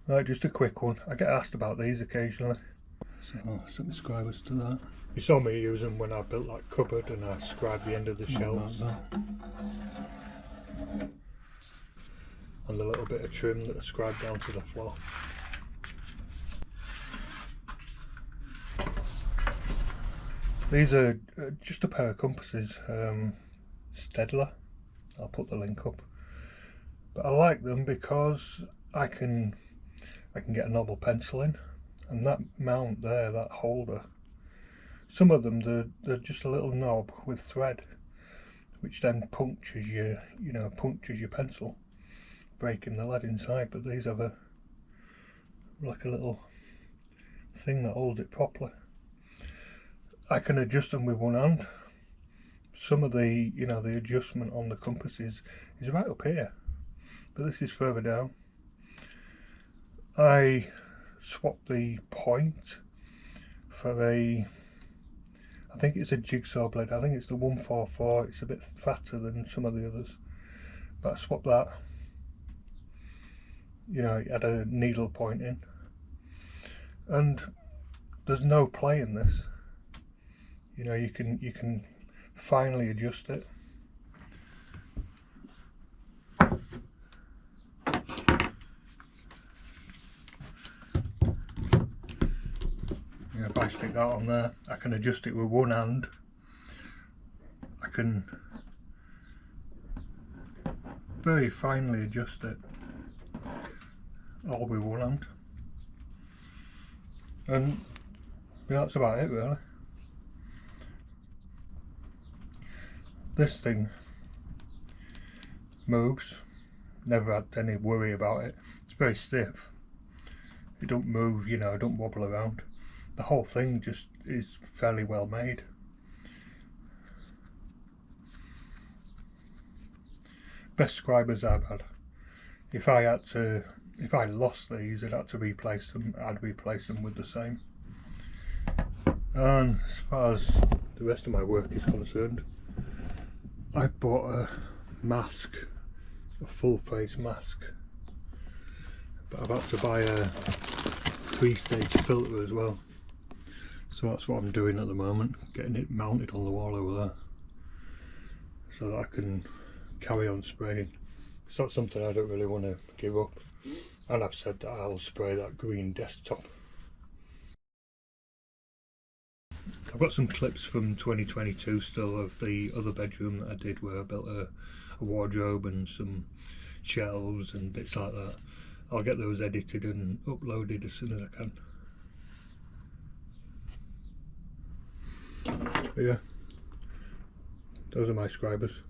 Right, just a quick one. I get asked about these occasionally. So I'll set my scribers to that. You saw me use them when I built that cupboard and I scribed the end of the shelves. And the little bit of trim that I scribed down to the floor. These are just a pair of compasses, Staedtler. I'll put the link up. But I like them because I can get a normal pencil in, and that mount there, that holder, some of them they're just a little knob with thread, which then punctures your pencil, breaking the lead inside. But these have like a little thing that holds it properly. I can adjust them with one hand. Some of the the adjustment on the compass is right up here, but this is further down. I swapped the point for I think it's a jigsaw blade. I think it's the 144. It's a bit fatter than some of the others, but I swapped that. It had a needle point in, and there's no play in this. You can finely adjust it. If I stick that on there, I can adjust it with one hand. I can very finely adjust it all with one hand, and that's about it really. This thing moves, never had any worry about it. It's very stiff, it don't move, it don't wobble around. The whole thing just is fairly well made. Best scribers I've had. If I lost these, I'd have to replace them. I'd replace them with the same. And as far as the rest of my work is concerned, I bought a mask, a full face mask, but I've had to buy a 3-stage filter as well. So that's what I'm doing at the moment, getting it mounted on the wall over there, so that I can carry on spraying. It's not something I don't really want to give up, and I've said that I'll spray that green desktop. I've got some clips from 2022 still of the other bedroom that I did, where I built a wardrobe and some shelves and bits like that. I'll get those edited and uploaded as soon as I can. But yeah, those are my scribers.